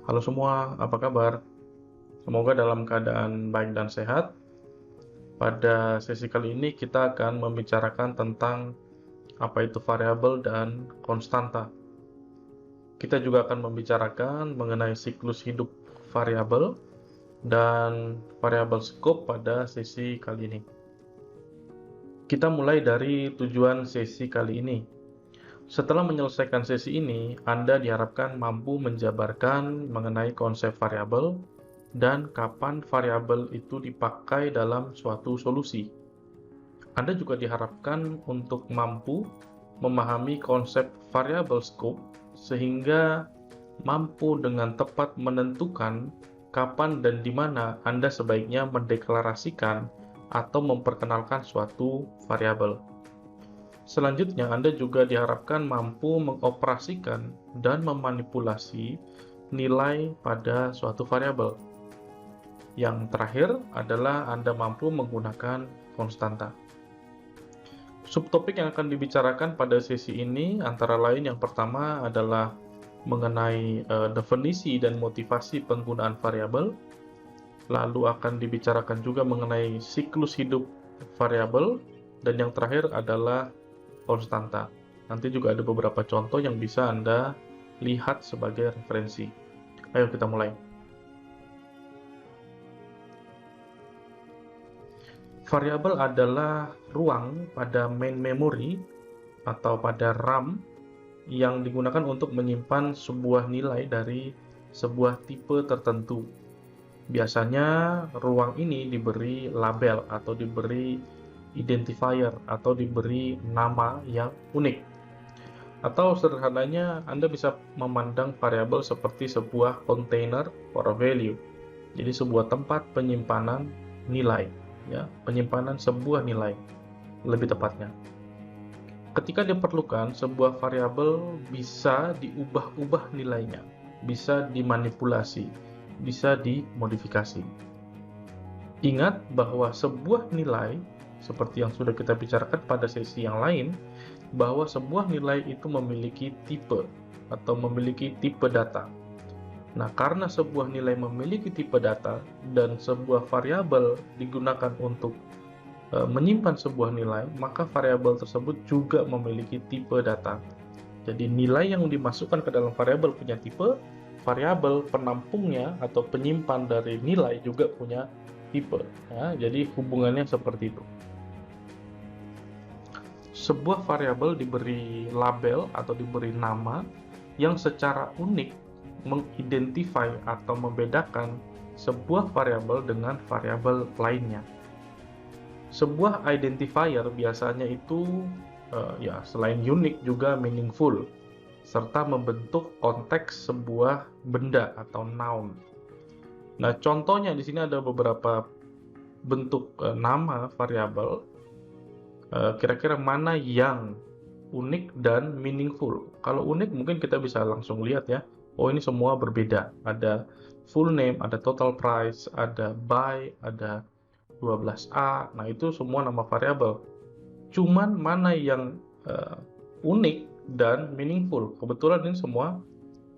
Halo semua, apa kabar? Semoga dalam keadaan baik dan sehat. Pada sesi kali ini kita akan membicarakan tentang apa itu variabel dan konstanta. Kita juga akan membicarakan mengenai siklus hidup variabel dan variabel skop pada sesi kali ini. Kita mulai dari tujuan sesi kali ini. Setelah menyelesaikan sesi ini, Anda diharapkan mampu menjabarkan mengenai konsep variabel dan kapan variabel itu dipakai dalam suatu solusi. Anda juga diharapkan untuk mampu memahami konsep variabel scope sehingga mampu dengan tepat menentukan kapan dan di mana Anda sebaiknya mendeklarasikan atau memperkenalkan suatu variabel. Selanjutnya, Anda juga diharapkan mampu mengoperasikan dan memanipulasi nilai pada suatu variabel. Yang terakhir adalah Anda mampu menggunakan konstanta. Subtopik yang akan dibicarakan pada sesi ini antara lain yang pertama adalah mengenai definisi dan motivasi penggunaan variabel. Lalu akan dibicarakan juga mengenai siklus hidup variabel, dan yang terakhir adalah konstanta. Nanti juga ada beberapa contoh yang bisa Anda lihat sebagai referensi. Ayo kita mulai. Variabel adalah ruang pada main memory atau pada RAM yang digunakan untuk menyimpan sebuah nilai dari sebuah tipe tertentu. Biasanya ruang ini diberi label atau diberi identifier atau diberi nama yang unik. Atau sederhananya, Anda bisa memandang variabel seperti sebuah container for a value. Jadi sebuah tempat penyimpanan nilai, ya, penyimpanan sebuah nilai lebih tepatnya. Ketika diperlukan, sebuah variabel bisa diubah-ubah nilainya, bisa dimanipulasi, bisa dimodifikasi. Ingat bahwa sebuah nilai, seperti yang sudah kita bicarakan pada sesi yang lain, bahwa sebuah nilai itu memiliki tipe atau memiliki tipe data. Nah, karena sebuah nilai memiliki tipe data dan sebuah variabel digunakan untuk menyimpan sebuah nilai, maka variabel tersebut juga memiliki tipe data. Jadi nilai yang dimasukkan ke dalam variabel punya tipe, variabel penampungnya atau penyimpan dari nilai juga punya tipe. Ya, jadi hubungannya seperti itu. Sebuah variabel diberi label atau diberi nama yang secara unik mengidentify atau membedakan sebuah variabel dengan variabel lainnya. Sebuah identifier biasanya itu ya selain unik juga meaningful serta membentuk konteks sebuah benda atau noun. Nah, contohnya di sini ada beberapa bentuk nama variabel. Kira-kira mana yang unik dan meaningful? Kalau unik mungkin kita bisa langsung lihat ya, oh ini semua berbeda. Ada full name, ada total price, ada buy, ada 12A. Nah, itu semua nama variabel. Cuman mana yang unik dan meaningful? Kebetulan ini semua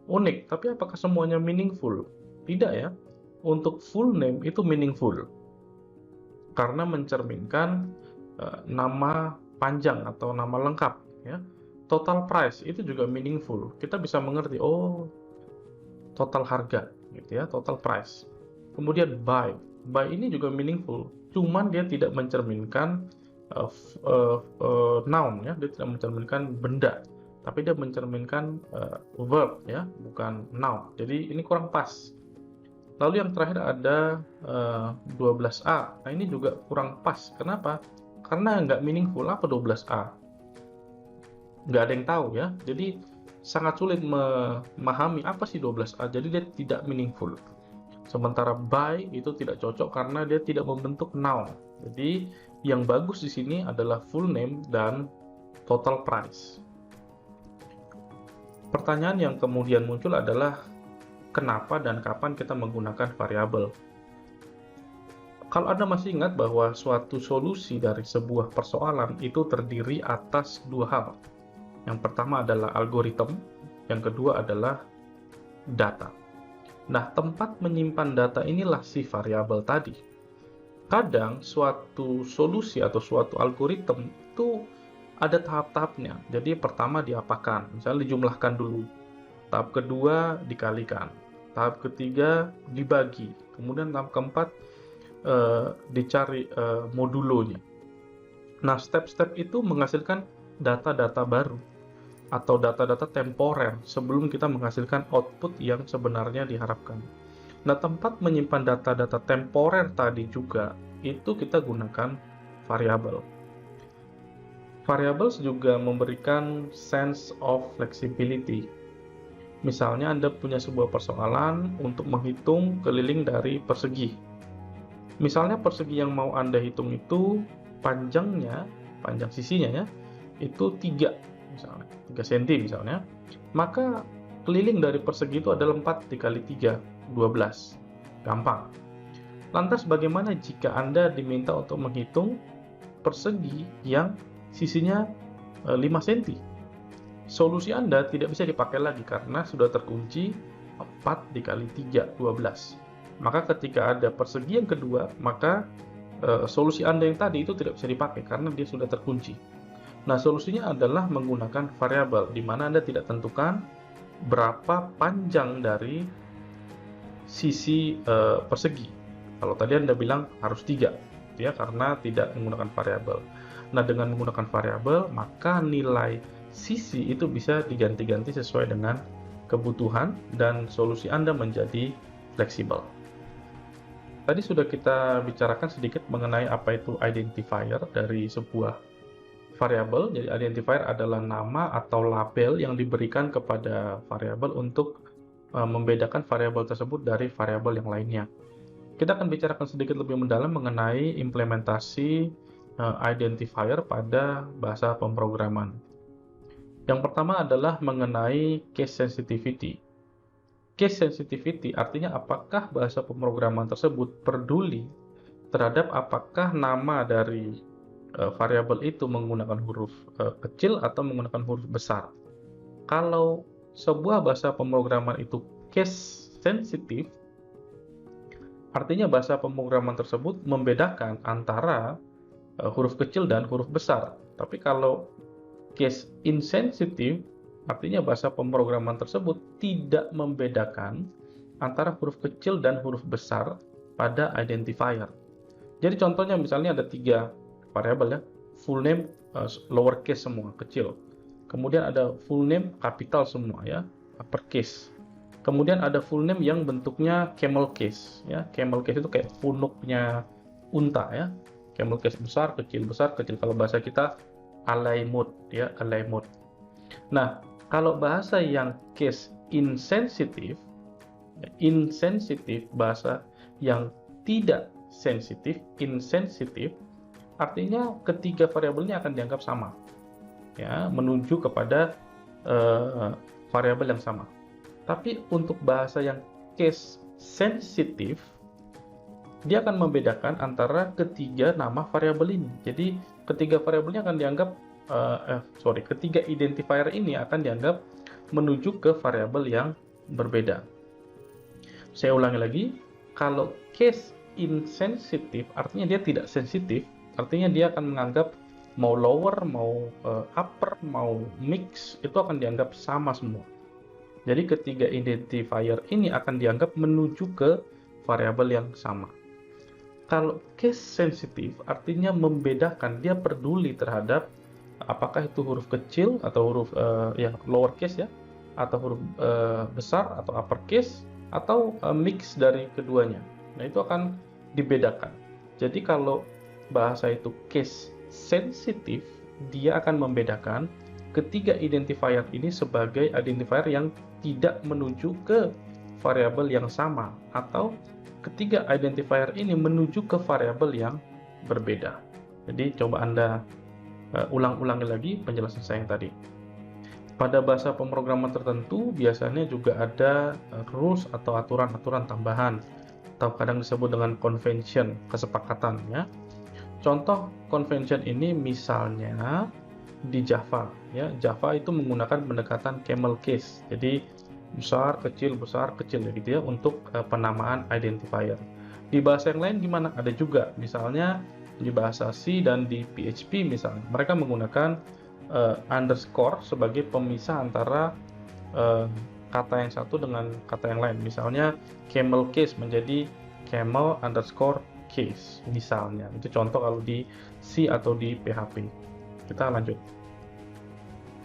unik, tapi apakah semuanya meaningful? Tidak ya. Untuk full name itu meaningful karena mencerminkan nama panjang atau nama lengkap ya. Total price itu juga meaningful. Kita bisa mengerti, oh, total harga gitu ya, total price. Kemudian buy. Buy ini juga meaningful. Cuman dia tidak mencerminkan noun ya, dia tidak mencerminkan benda. Tapi dia mencerminkan verb ya, bukan noun. Jadi ini kurang pas. Lalu yang terakhir ada 12A. Nah, ini juga kurang pas. Kenapa? Karena nggak meaningful. Apa 12A? Nggak ada yang tahu ya. Jadi sangat sulit memahami apa sih 12A. Jadi dia tidak meaningful. Sementara buy itu tidak cocok karena dia tidak membentuk noun. Jadi yang bagus di sini adalah full name dan total price. Pertanyaan yang kemudian muncul adalah kenapa dan kapan kita menggunakan variabel. Kalau Anda masih ingat bahwa suatu solusi dari sebuah persoalan itu terdiri atas dua hal. Yang pertama adalah algoritma, yang kedua adalah data. Nah, tempat menyimpan data inilah si variabel tadi. Kadang suatu solusi atau suatu algoritma itu ada tahap-tahapnya. Jadi pertama diapakan, misalnya dijumlahkan dulu. Tahap kedua dikalikan. Tahap ketiga dibagi. Kemudian tahap keempat dicari modulonya. Nah, step-step itu menghasilkan data-data baru atau data-data temporer sebelum kita menghasilkan output yang sebenarnya diharapkan. Nah, tempat menyimpan data-data temporer tadi juga, itu kita gunakan variabel. Variabel juga memberikan sense of flexibility. Misalnya Anda punya sebuah persoalan untuk menghitung keliling dari persegi. Misalnya persegi yang mau Anda hitung itu panjang sisinya ya, itu 3 misalnya, 3 cm misalnya. Maka keliling dari persegi itu adalah 4 dikali 3, 12. Gampang. Lantas bagaimana jika Anda diminta untuk menghitung persegi yang sisinya 5 cm? Solusi Anda tidak bisa dipakai lagi karena sudah terkunci 4 dikali 3, 12. Maka ketika ada persegi yang kedua, maka solusi Anda yang tadi itu tidak bisa dipakai karena dia sudah terkunci. Nah, solusinya adalah menggunakan variabel, di mana Anda tidak tentukan berapa panjang dari sisi persegi. Kalau tadi Anda bilang harus 3, ya, karena tidak menggunakan variabel. Nah, dengan menggunakan variabel, maka nilai sisi itu bisa diganti-ganti sesuai dengan kebutuhan dan solusi Anda menjadi fleksibel. Tadi sudah kita bicarakan sedikit mengenai apa itu identifier dari sebuah variabel. Jadi identifier adalah nama atau label yang diberikan kepada variabel untuk membedakan variabel tersebut dari variabel yang lainnya. Kita akan bicarakan sedikit lebih mendalam mengenai implementasi identifier pada bahasa pemrograman. Yang pertama adalah mengenai case sensitivity. Case sensitivity artinya apakah bahasa pemrograman tersebut peduli terhadap apakah nama dari variabel itu menggunakan huruf kecil atau menggunakan huruf besar. Kalau sebuah bahasa pemrograman itu case sensitive, artinya bahasa pemrograman tersebut membedakan antara huruf kecil dan huruf besar. Tapi kalau case insensitive, artinya bahasa pemrograman tersebut tidak membedakan antara huruf kecil dan huruf besar pada identifier. Jadi contohnya misalnya ada 3 variabel ya, full name lowercase semua, kecil. Kemudian ada full name capital semua ya, uppercase. Kemudian ada full name yang bentuknya camel case ya. Camel case itu kayak punuknya unta ya. Camel case besar, kecil. Kalau bahasa kita alimut ya, alimut. Nah, kalau bahasa yang case insensitive, bahasa yang tidak sensitif, insensitif, artinya ketiga variabelnya akan dianggap sama, ya, menuju kepada variabel yang sama. Tapi untuk bahasa yang case sensitif, dia akan membedakan antara ketiga nama variabel ini. Jadi ketiga variabelnya akan dianggap ketiga identifier ini akan dianggap menuju ke variabel yang berbeda. Saya ulangi lagi, kalau case insensitive artinya dia tidak sensitif, artinya dia akan menganggap mau lower, mau upper, mau mix, itu akan dianggap sama semua. Jadi ketiga identifier ini akan dianggap menuju ke variabel yang sama. Kalau case sensitive artinya membedakan, dia peduli terhadap apakah itu huruf kecil atau huruf lowercase ya, atau huruf besar atau uppercase atau mix dari keduanya. Nah, itu akan dibedakan. Jadi kalau bahasa itu case sensitif, dia akan membedakan ketiga identifier ini sebagai identifier yang tidak menuju ke variabel yang sama, atau ketiga identifier ini menuju ke variabel yang berbeda. Jadi coba Anda ulang-ulangi lagi penjelasan saya yang tadi. Pada bahasa pemrograman tertentu biasanya juga ada rules atau aturan-aturan tambahan, atau kadang disebut dengan convention, kesepakatan ya. Contoh convention ini misalnya di Java ya. Java itu menggunakan pendekatan camel case. Jadi besar, kecil ya gitu ya untuk penamaan identifier. Di bahasa yang lain gimana? Ada juga, misalnya di bahasa C dan di PHP misalnya, mereka menggunakan underscore sebagai pemisah antara eh, kata yang satu dengan kata yang lain. Misalnya camel case menjadi camel underscore case misalnya. Itu contoh kalau di C atau di PHP. Kita lanjut.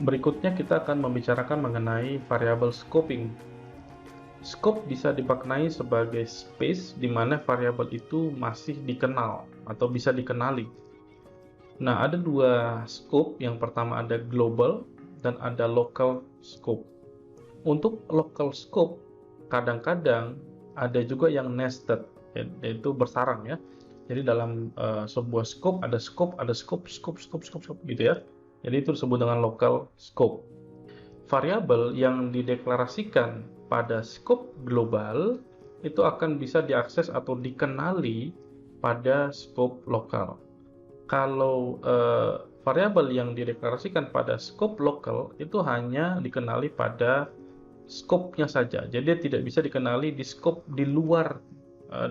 Berikutnya kita akan membicarakan mengenai variabel scoping. Scope bisa dimaknai sebagai space di mana variabel itu masih dikenal atau bisa dikenali. Nah, ada dua scope. Yang pertama ada global dan ada local scope. Untuk local scope, kadang-kadang ada juga yang nested, yaitu bersarang ya. Jadi dalam sebuah scope ada scope, gitu ya. Jadi itu disebut dengan local scope. Variabel yang dideklarasikan pada scope global itu akan bisa diakses atau dikenali pada scope lokal. Kalau variabel yang dideklarasikan pada scope lokal itu hanya dikenali pada scope-nya saja. Jadi dia tidak bisa dikenali di scope di luar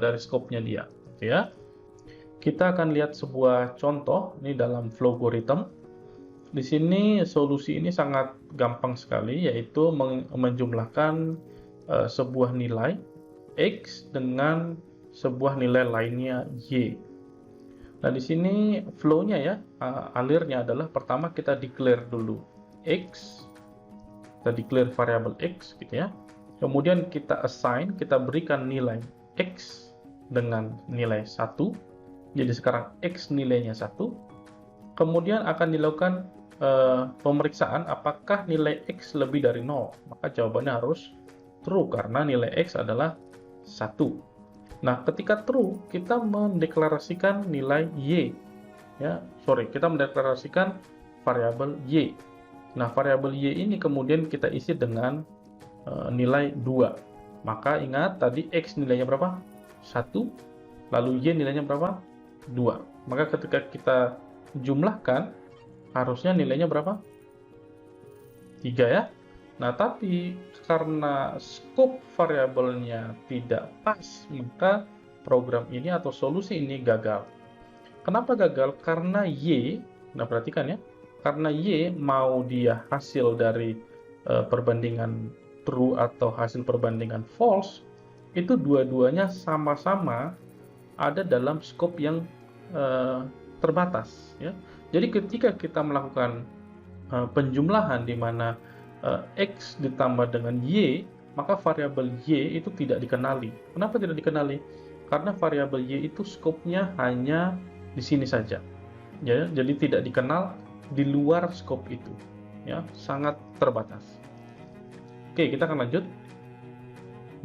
dari scope-nya dia, gitu ya. Kita akan lihat sebuah contoh ini dalam Flowgorithm. Di sini solusi ini sangat gampang sekali, yaitu menjumlahkan sebuah nilai X dengan sebuah nilai lainnya Y. Nah, di sini flow-nya ya, alirnya adalah pertama kita declare dulu X, kita declare variabel X gitu ya. Kemudian kita assign, kita berikan nilai X dengan nilai 1. Jadi sekarang X nilainya 1. Kemudian akan dilakukan pemeriksaan apakah nilai X lebih dari 0. Maka jawabannya harus true karena nilai X adalah 1. Nah, ketika true, kita mendeklarasikan nilai Y. Kita mendeklarasikan variabel Y. Nah, variabel Y ini kemudian kita isi dengan nilai 2. Maka ingat tadi X nilainya berapa? 1. Lalu Y nilainya berapa? 2. Maka ketika kita jumlahkan, harusnya nilainya berapa? 3 ya. Nah, tapi karena scope variabelnya tidak pas, maka program ini atau solusi ini gagal. Kenapa gagal? Karena Y, nah perhatikan ya, karena Y mau dia hasil dari perbandingan true atau hasil perbandingan false, itu dua-duanya sama-sama ada dalam scope yang terbatas. Ya. Jadi ketika kita melakukan penjumlahan di mana X ditambah dengan Y, maka variabel Y itu tidak dikenali. Kenapa tidak dikenali? Karena variabel Y itu skopnya hanya di sini saja. Ya, jadi tidak dikenal di luar skop itu. Ya, sangat terbatas. Oke, kita akan lanjut.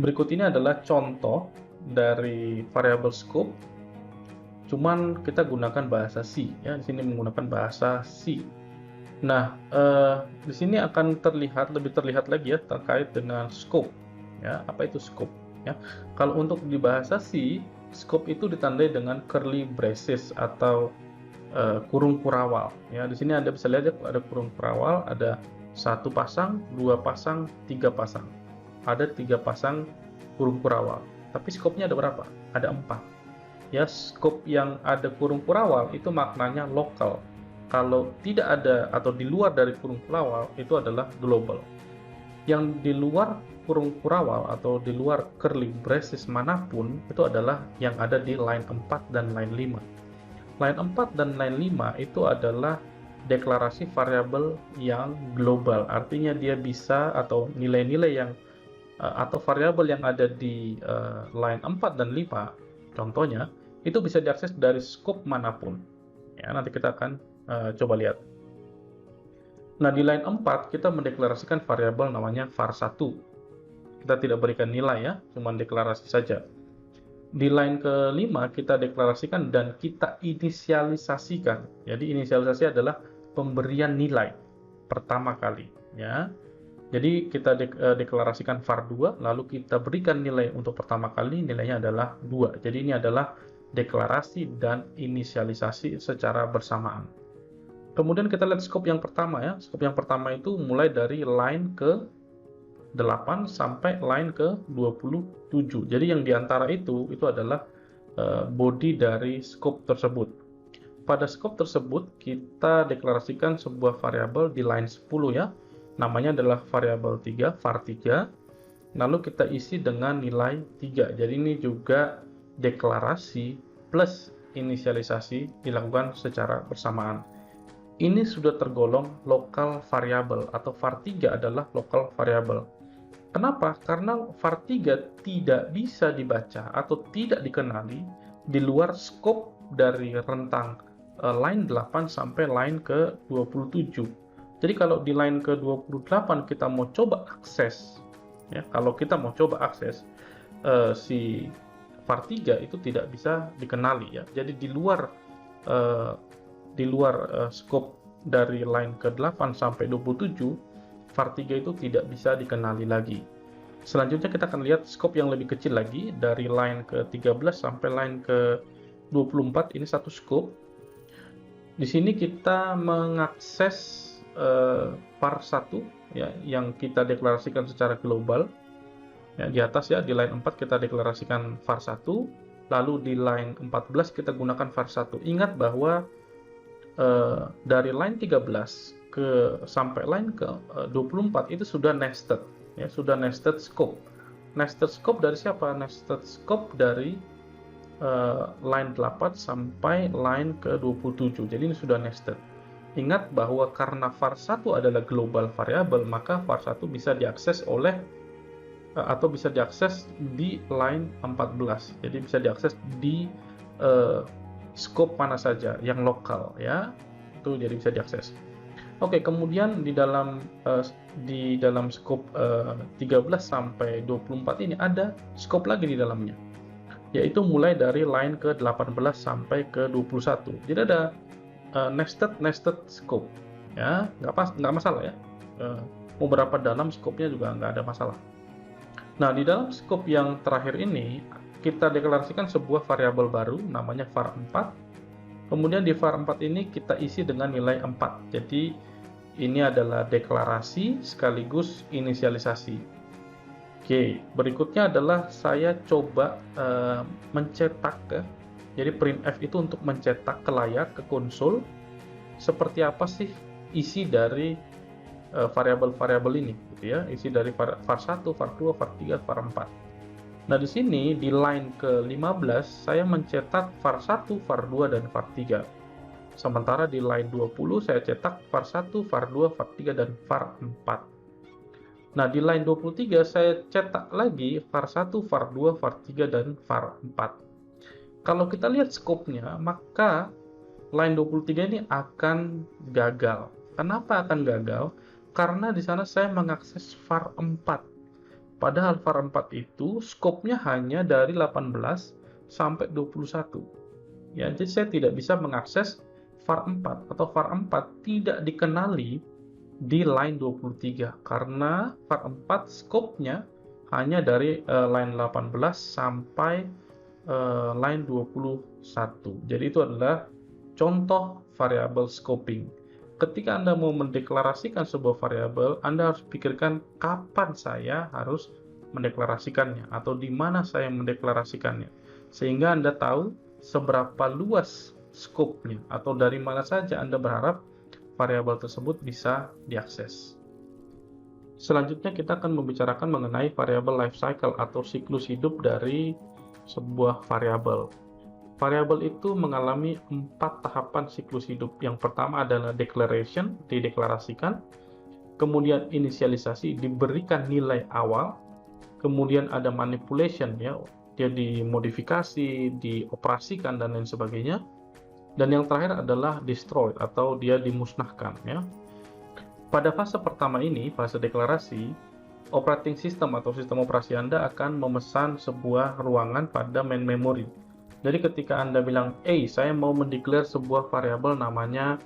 Berikut ini adalah contoh dari variabel scope. Cuman kita gunakan bahasa C. Ya, di sini menggunakan bahasa C. Nah, di sini akan lebih terlihat lagi ya terkait dengan scope. Ya, apa itu scope? Ya, kalau untuk di bahasa C, scope itu ditandai dengan curly braces atau kurung kurawal. Ya, di sini Anda bisa lihat ya, ada kurung kurawal, ada 1 pasang, 2 pasang, 3 pasang. Ada 3 pasang kurung kurawal. Tapi scope-nya ada berapa? Ada 4. Ya, scope yang ada kurung kurawal itu maknanya lokal. Kalau tidak ada atau di luar dari kurung kurawal itu adalah global. Yang di luar kurung kurawal atau di luar curly braces manapun itu adalah yang ada di line 4 dan line 5. Line 4 dan line 5 itu adalah deklarasi variabel yang global. Artinya dia bisa atau nilai-nilai yang atau variabel yang ada di line 4 dan 5 contohnya itu bisa diakses dari scope manapun. Ya, nanti kita akan coba lihat. Nah, di line 4 kita mendeklarasikan variabel namanya var1. Kita tidak berikan nilai ya, cuma deklarasi saja. Di line ke-5 kita deklarasikan dan kita inisialisasikan. Jadi inisialisasi adalah pemberian nilai pertama kali ya. Jadi kita deklarasikan var2 lalu kita berikan nilai untuk pertama kali, nilainya adalah 2. Jadi ini adalah deklarasi dan inisialisasi secara bersamaan. Kemudian kita lihat scope yang pertama ya. Scope yang pertama itu mulai dari line ke 8 sampai line ke 27. Jadi yang diantara itu adalah body dari scope tersebut. Pada scope tersebut kita deklarasikan sebuah variabel di line 10 ya. Namanya adalah variabel 3, var3. Lalu kita isi dengan nilai 3. Jadi ini juga deklarasi plus inisialisasi dilakukan secara bersamaan. Ini sudah tergolong local variable atau var3 adalah local variable. Kenapa? Karena var3 tidak bisa dibaca atau tidak dikenali di luar scope dari rentang line 8 sampai line ke 27. Jadi kalau di line ke 28 kita mau coba akses, ya, kalau kita mau coba akses si var3 itu tidak bisa dikenali ya. Jadi di luar scope dari line ke-8 sampai 27, var3 itu tidak bisa dikenali lagi. Selanjutnya kita akan lihat scope yang lebih kecil lagi, dari line ke-13 sampai line ke-24, ini satu scope. Di sini kita mengakses var1 ya, yang kita deklarasikan secara global. Ya, di atas ya, di line 4 kita deklarasikan var1, lalu di line 14 kita gunakan var1. Ingat bahwa dari line 13 sampai line ke 24 itu sudah nested ya, sudah nested scope. Nested scope dari siapa? Nested scope dari line 8 sampai line ke 27. Jadi ini sudah nested. Ingat bahwa karena var1 adalah global variable, maka var1 bisa diakses oleh atau bisa diakses di line 14. Jadi bisa diakses di scope mana saja yang lokal ya, itu jadi bisa diakses. Oke, kemudian di dalam scope 13 sampai 24 ini ada scope lagi di dalamnya, yaitu mulai dari line ke 18 sampai ke 21. Jadi ada nested scope ya, nggak masalah ya, mau berapa dalam scope-nya juga nggak ada masalah. Nah, di dalam scope yang terakhir ini kita deklarasikan sebuah variabel baru namanya var4. Kemudian di var4 ini kita isi dengan nilai 4. Jadi ini adalah deklarasi sekaligus inisialisasi. Oke, berikutnya adalah saya coba mencetak ya. Jadi printf itu untuk mencetak ke layar, ke konsol, seperti apa sih isi dari variabel-variabel ini gitu ya. Isi dari var1, var2, var3, var4. Nah, di sini di line ke-15 saya mencetak var1, var2 dan var3. Sementara di line 20 saya cetak var1, var2, var3 dan var4. Nah, di line 23 saya cetak lagi var1, var2, var3 dan var4. Kalau kita lihat scope-nya, maka line 23 ini akan gagal. Kenapa akan gagal? Karena di sana saya mengakses var4. Padahal var4 itu scope-nya hanya dari 18 sampai 21. Ya, jadi saya tidak bisa mengakses var4 atau var4 tidak dikenali di line 23 karena var4 scope-nya hanya dari line 18 sampai line 21. Jadi itu adalah contoh variabel scoping. Ketika Anda mau mendeklarasikan sebuah variabel, Anda harus pikirkan kapan saya harus mendeklarasikannya atau di mana saya mendeklarasikannya. Sehingga Anda tahu seberapa luas scope-nya atau dari mana saja Anda berharap variabel tersebut bisa diakses. Selanjutnya kita akan membicarakan mengenai variabel life cycle atau siklus hidup dari sebuah variabel. Variabel itu mengalami 4 tahapan siklus hidup. Yang pertama adalah declaration, dideklarasikan. Kemudian inisialisasi, diberikan nilai awal. Kemudian ada manipulation, ya, dia dimodifikasi, dioperasikan, dan lain sebagainya. Dan yang terakhir adalah destroy, atau dia dimusnahkan. Ya. Pada fase pertama ini, fase deklarasi, operating system atau sistem operasi Anda akan memesan sebuah ruangan pada main memory. Jadi ketika Anda bilang, saya mau mendeklar sebuah variabel namanya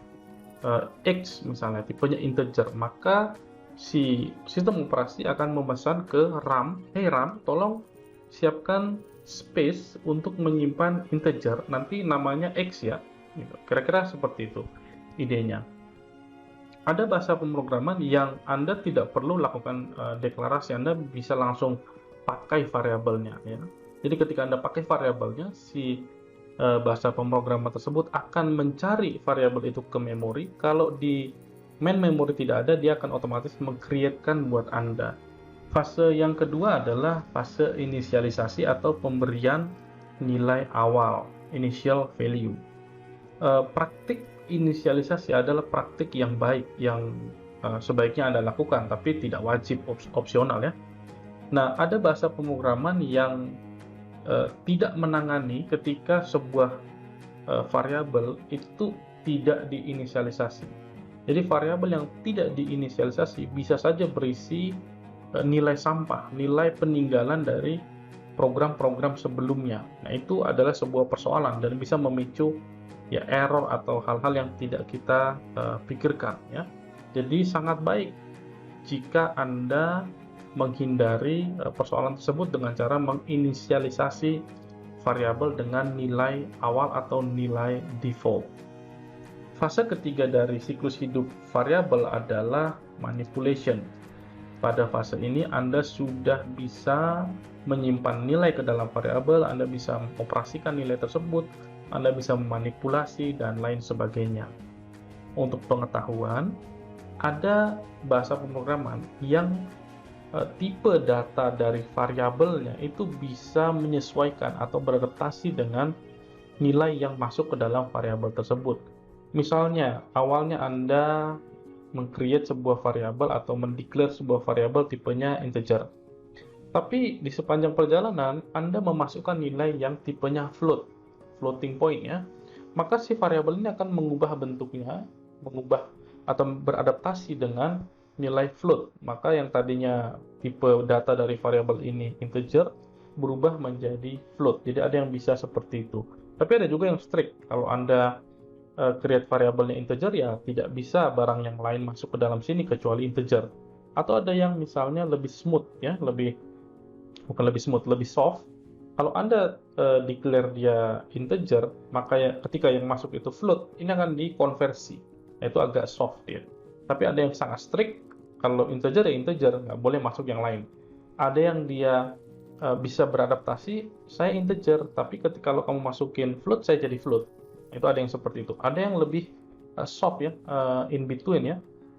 X misalnya, tipenya integer, maka si sistem operasi akan memesan ke RAM, RAM, tolong siapkan space untuk menyimpan integer, nanti namanya X ya. Kira-kira seperti itu idenya. Ada bahasa pemrograman yang Anda tidak perlu lakukan deklarasi, Anda bisa langsung pakai variabelnya ya. Jadi ketika Anda pakai variabelnya, si bahasa pemrograman tersebut akan mencari variabel itu ke memori. Kalau di main memory tidak ada, dia akan otomatis meng-create-kan buat Anda. Fase yang kedua adalah fase inisialisasi atau pemberian nilai awal, initial value. Praktik inisialisasi adalah praktik yang baik, yang sebaiknya Anda lakukan, tapi tidak wajib, opsional ya. Nah, ada bahasa pemrograman yang tidak menangani ketika sebuah variabel itu tidak diinisialisasi. Jadi variabel yang tidak diinisialisasi bisa saja berisi nilai sampah, nilai peninggalan dari program-program sebelumnya. Nah, itu adalah sebuah persoalan dan bisa memicu ya error atau hal-hal yang tidak kita pikirkan ya. Jadi sangat baik jika Anda menghindari persoalan tersebut dengan cara menginisialisasi variabel dengan nilai awal atau nilai default. Fase ketiga dari siklus hidup variabel adalah manipulation. Pada fase ini Anda sudah bisa menyimpan nilai ke dalam variabel, Anda bisa mengoperasikan nilai tersebut, Anda bisa memanipulasi dan lain sebagainya. Untuk pengetahuan, ada bahasa pemrograman yang tipe data dari variabelnya itu bisa menyesuaikan atau beradaptasi dengan nilai yang masuk ke dalam variabel tersebut. Misalnya, awalnya Anda meng-create sebuah variabel atau mendeklar sebuah variabel tipenya integer. Tapi di sepanjang perjalanan, Anda memasukkan nilai yang tipenya floating point ya. Maka si variabel ini akan mengubah bentuknya, mengubah atau beradaptasi dengan nilai float. Maka yang tadinya tipe data dari variabel ini integer berubah menjadi float. Jadi ada yang bisa seperti itu. Tapi ada juga yang strict. Kalau Anda create variabelnya integer, ya tidak bisa barang yang lain masuk ke dalam sini kecuali integer. Atau ada yang misalnya lebih smooth ya, lebih soft. Kalau Anda declare dia integer, maka ya, ketika yang masuk itu float, ini akan dikonversi. Itu agak soft ya. Tapi ada yang sangat strict, kalau integer ya integer, nggak boleh masuk yang lain. Ada yang dia bisa beradaptasi, saya integer, tapi ketika kalau kamu masukin float, saya jadi float. Itu ada yang seperti itu. Ada yang lebih soft ya, in between ya.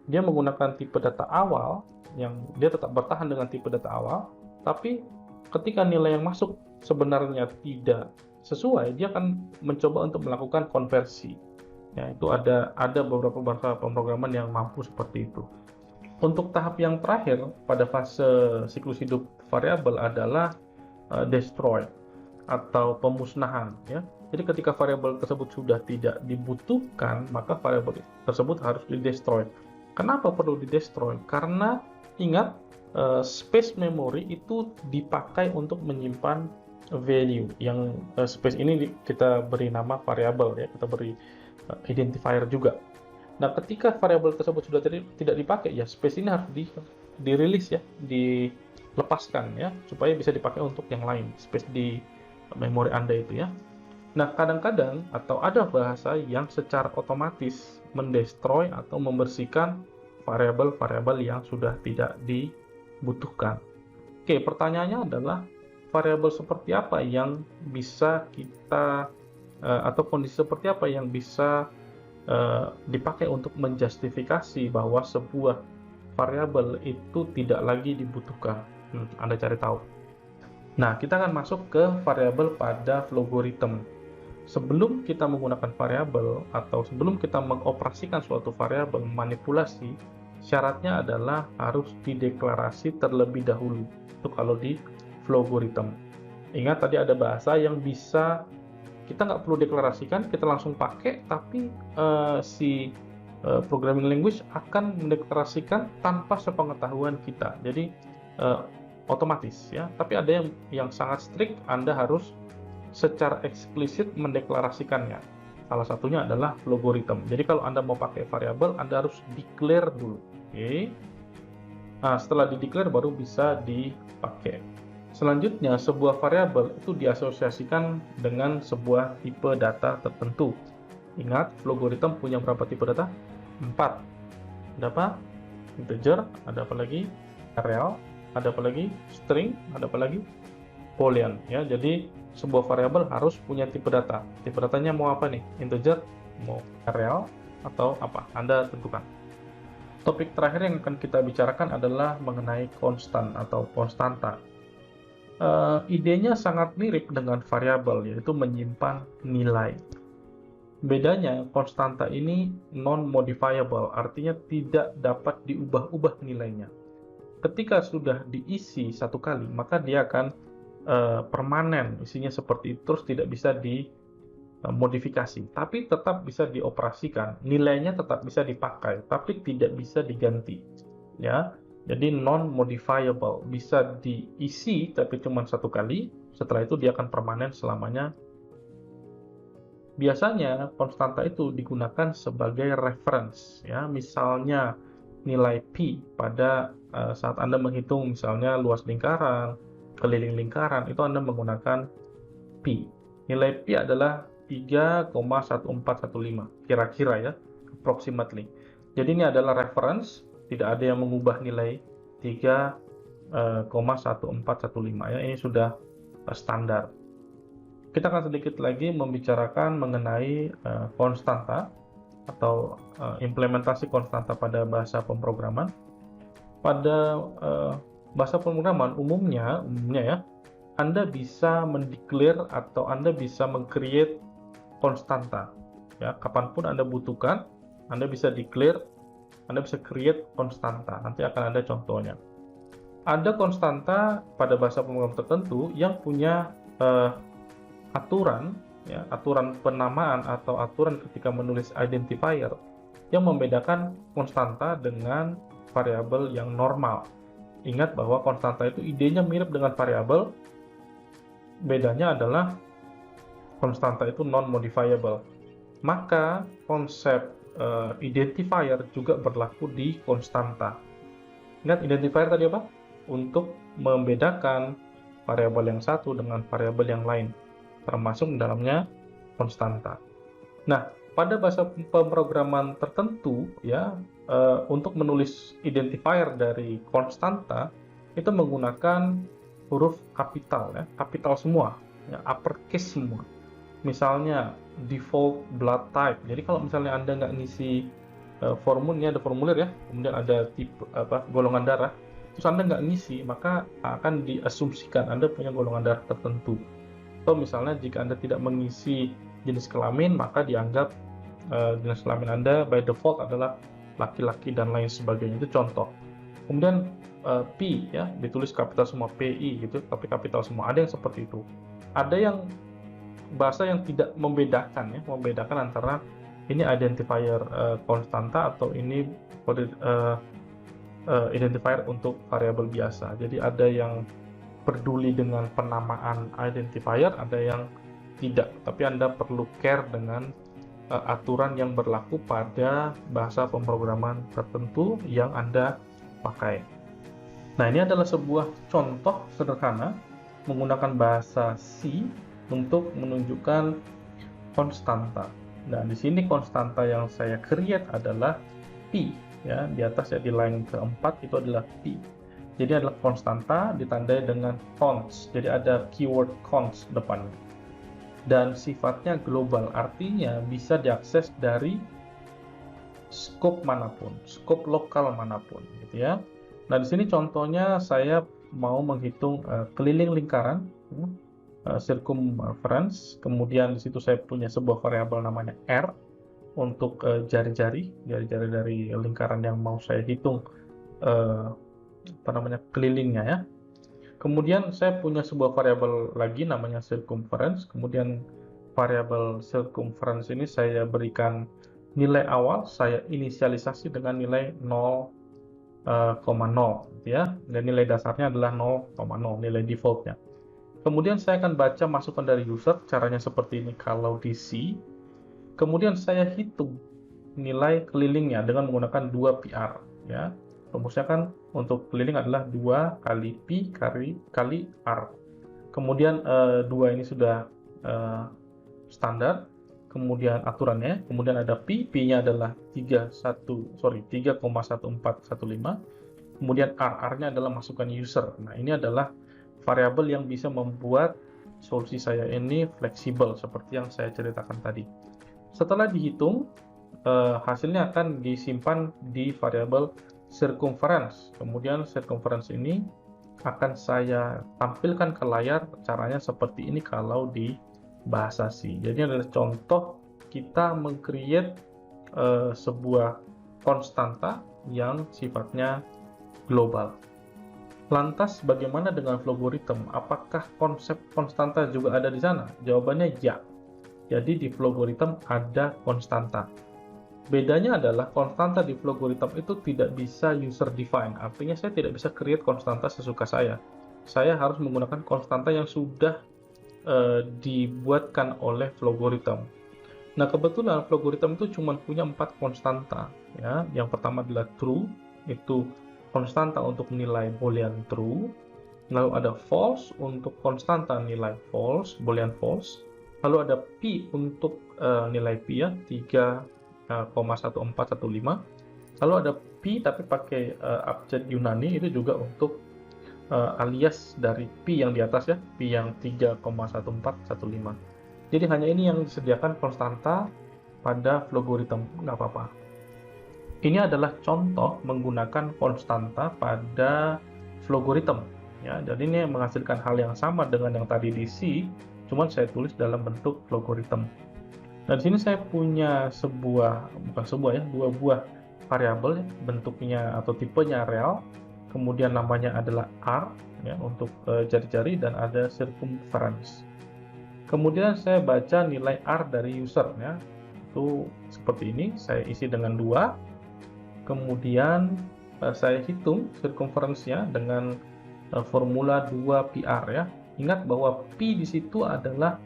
Dia menggunakan tipe data awal yang dia tetap bertahan dengan tipe data awal, tapi ketika nilai yang masuk sebenarnya tidak sesuai, dia akan mencoba untuk melakukan konversi. Ya, itu ada beberapa bahasa pemrograman yang mampu seperti itu. Untuk tahap yang terakhir pada fase siklus hidup variabel adalah destroy atau pemusnahan ya. Jadi ketika variabel tersebut sudah tidak dibutuhkan, maka variabel tersebut harus di-destroy. Kenapa perlu di-destroy? Karena ingat, space memory itu dipakai untuk menyimpan value. Yang space ini kita beri nama variabel ya, kita beri identifier juga. Nah, ketika variabel tersebut sudah tidak dipakai, ya space ini harus dirilis ya, dilepaskan ya, supaya bisa dipakai untuk yang lain, space di memori Anda itu ya. Nah, kadang-kadang atau ada bahasa yang secara otomatis mendestroy atau membersihkan variabel-variabel yang sudah tidak dibutuhkan. Oke, pertanyaannya adalah variabel seperti apa yang bisa kita atau kondisi seperti apa yang bisa dipakai untuk menjustifikasi bahwa sebuah variabel itu tidak lagi dibutuhkan. Anda cari tahu. Nah, kita akan masuk ke variabel pada logaritma. Sebelum kita menggunakan variabel atau sebelum kita mengoperasikan suatu variabel manipulasi, syaratnya adalah harus dideklarasi terlebih dahulu. Itu kalau di logaritma. Ingat tadi ada bahasa yang bisa kita nggak perlu deklarasikan, kita langsung pakai, tapi si programming language akan mendeklarasikan tanpa sepengetahuan kita. Jadi otomatis ya. Tapi ada yang sangat strict, Anda harus secara eksplisit mendeklarasikannya. Salah satunya adalah logaritma. Jadi kalau Anda mau pakai variabel, Anda harus declare dulu. Oke. Nah, setelah di-declare baru bisa dipakai. Selanjutnya, sebuah variabel itu diasosiasikan dengan sebuah tipe data tertentu. Ingat, logaritma punya berapa tipe data? 4. Ada apa? Integer, ada apa lagi? Real, ada apa lagi? String, ada apa lagi? Boolean, ya. Jadi sebuah variabel harus punya tipe data. Tipe datanya mau apa nih? Integer, mau real, atau apa? Anda tentukan. Topik terakhir yang akan kita bicarakan adalah mengenai konstan atau konstanta. Idenya sangat mirip dengan variabel, yaitu menyimpan nilai. Bedanya, konstanta ini non-modifiable, artinya tidak dapat diubah-ubah nilainya. Ketika sudah diisi satu kali, maka dia akan permanen, isinya seperti itu, terus tidak bisa dimodifikasi. Tapi tetap bisa dioperasikan, nilainya tetap bisa dipakai, tapi tidak bisa diganti. Ya, jadi non-modifiable, bisa diisi tapi cuma satu kali, setelah itu dia akan permanen selamanya. Biasanya konstanta itu digunakan sebagai reference, ya. Misalnya nilai pi pada saat Anda menghitung misalnya luas lingkaran, keliling lingkaran, itu Anda menggunakan pi. Nilai pi adalah 3,1415, kira-kira ya, approximately. Jadi ini adalah reference, tidak ada yang mengubah nilai 3,1415 ya. Ini sudah standar. Kita akan sedikit lagi membicarakan mengenai konstanta atau implementasi konstanta pada bahasa pemrograman. Pada bahasa pemrograman umumnya ya, Anda bisa mendeklar atau Anda bisa meng-create konstanta. Ya, kapanpun Anda butuhkan, Anda bisa declare, Anda bisa create konstanta. Nanti akan ada contohnya. Ada konstanta pada bahasa pemrograman tertentu yang punya aturan, ya, aturan penamaan atau aturan ketika menulis identifier yang membedakan konstanta dengan variabel yang normal. Ingat bahwa konstanta itu idenya mirip dengan variabel, bedanya adalah konstanta itu non-modifiable. Maka konsep identifier juga berlaku di konstanta. Ingat identifier tadi apa? Untuk membedakan variabel yang satu dengan variabel yang lain, termasuk dalamnya konstanta. Nah, pada bahasa pemrograman tertentu ya, untuk menulis identifier dari konstanta itu menggunakan huruf kapital ya, kapital semua, ya, uppercase semua. Misalnya default blood type. Jadi kalau misalnya Anda nggak ngisi formulnya, ada formulir ya, kemudian ada tipe golongan darah, terus Anda nggak ngisi, maka akan diasumsikan Anda punya golongan darah tertentu. Atau misalnya jika Anda tidak mengisi jenis kelamin, maka dianggap jenis kelamin Anda by default adalah laki-laki dan lain sebagainya. Itu contoh. Kemudian P ya, ditulis kapital semua, PI gitu, tapi kapital semua. Ada yang seperti itu. Ada yang bahasa yang tidak membedakan ya, membedakan antara ini identifier konstanta atau ini identifier untuk variabel biasa. Jadi ada yang peduli dengan penamaan identifier, ada yang tidak. Tapi Anda perlu care dengan aturan yang berlaku pada bahasa pemrograman tertentu yang Anda pakai. Nah, ini adalah sebuah contoh sederhana menggunakan bahasa C untuk menunjukkan konstanta. Nah, di sini konstanta yang saya create adalah P, ya. Di atas ya, di line keempat itu adalah P. Jadi adalah konstanta ditandai dengan const. Jadi ada keyword const depannya. Dan sifatnya global, artinya bisa diakses dari scope manapun, scope lokal manapun, gitu ya. Nah, di sini contohnya saya mau menghitung keliling lingkaran, circumference. Kemudian di situ saya punya sebuah variabel namanya R untuk jari-jari dari lingkaran yang mau saya hitung kelilingnya ya. Kemudian saya punya sebuah variabel lagi namanya circumference. Kemudian variabel circumference ini saya berikan nilai awal, saya inisialisasi dengan nilai 0,0 gitu ya. Dan nilai dasarnya adalah 0,0, nilai defaultnya. Kemudian saya akan baca masukan dari user, caranya seperti ini kalau di C. Kemudian saya hitung nilai kelilingnya dengan menggunakan 2 PR ya. Rumusnya kan untuk keliling adalah 2 kali Pi kali R. Kemudian 2 ini sudah standar. kemudian aturannya, kemudian ada P-nya adalah 3,1415, kemudian R-nya adalah masukan user. Nah, ini adalah variabel yang bisa membuat solusi saya ini fleksibel seperti yang saya ceritakan tadi. Setelah dihitung, hasilnya akan disimpan di variabel circumference. Kemudian circumference ini akan saya tampilkan ke layar, caranya seperti ini kalau di bahasa C. Jadi adalah contoh kita meng-create sebuah konstanta yang sifatnya global. Lantas bagaimana dengan Flowgorithm? Apakah konsep konstanta juga ada di sana? Jawabannya ya. Jadi di Flowgorithm ada konstanta. Bedanya adalah konstanta di Flowgorithm itu tidak bisa user define. Artinya saya tidak bisa create konstanta sesuka saya. Saya harus menggunakan konstanta yang sudah dibuatkan oleh Flowgorithm. Nah, kebetulan Flowgorithm itu cuma punya 4 konstanta. Ya. Yang pertama adalah true, itu konstanta untuk nilai boolean true. Lalu ada false untuk konstanta nilai false, boolean false. Lalu ada p untuk nilai p ya, 3,1415. Lalu ada p tapi pakai abjad Yunani, itu juga untuk alias dari P yang di atas ya, P yang 3,1415. Jadi hanya ini yang disediakan konstanta pada Flowgorithm, nggak apa-apa. Ini adalah contoh menggunakan konstanta pada Flowgorithm. Ya, jadi ini menghasilkan hal yang sama dengan yang tadi di C, cuman saya tulis dalam bentuk Flowgorithm. Nah, di sini saya punya dua buah variabel, bentuknya atau tipenya real. Kemudian namanya adalah R ya, untuk jari-jari, dan ada circumference. Kemudian saya baca nilai R dari user ya, itu seperti ini, saya isi dengan 2. Kemudian saya hitung circumference-nya dengan formula 2PR ya. Ingat bahwa P di situ adalah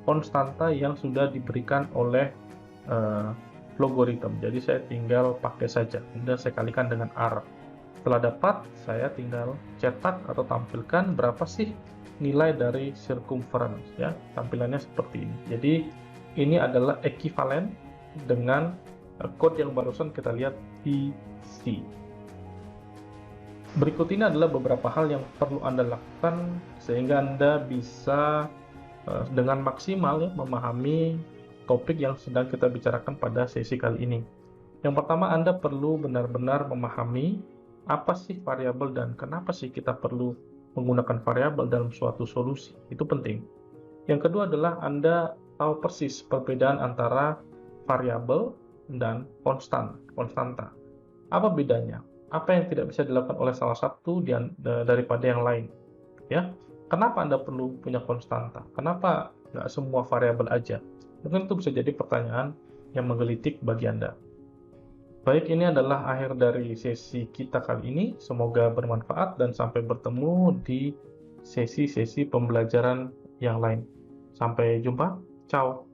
konstanta yang sudah diberikan oleh Flowgorithm. Jadi saya tinggal pakai saja, kemudian saya kalikan dengan R. Setelah dapat, saya tinggal cetak atau tampilkan berapa sih nilai dari circumference ya. Tampilannya seperti ini. Jadi ini adalah ekuivalen dengan code yang barusan kita lihat di C. Berikut ini adalah beberapa hal yang perlu Anda lakukan sehingga Anda bisa dengan maksimal ya, memahami topik yang sedang kita bicarakan pada sesi kali ini. Yang pertama, Anda perlu benar-benar memahami apa sih variabel dan kenapa sih kita perlu menggunakan variabel dalam suatu solusi. Itu penting. Yang kedua adalah Anda tahu persis perbedaan antara variabel dan konstanta. Apa bedanya? Apa yang tidak bisa dilakukan oleh salah satu daripada yang lain? Ya, kenapa Anda perlu punya konstanta? Kenapa nggak semua variabel aja? Mungkin itu bisa jadi pertanyaan yang menggelitik bagi Anda. Baik, ini adalah akhir dari sesi kita kali ini. Semoga bermanfaat dan sampai bertemu di sesi-sesi pembelajaran yang lain. Sampai jumpa. Ciao.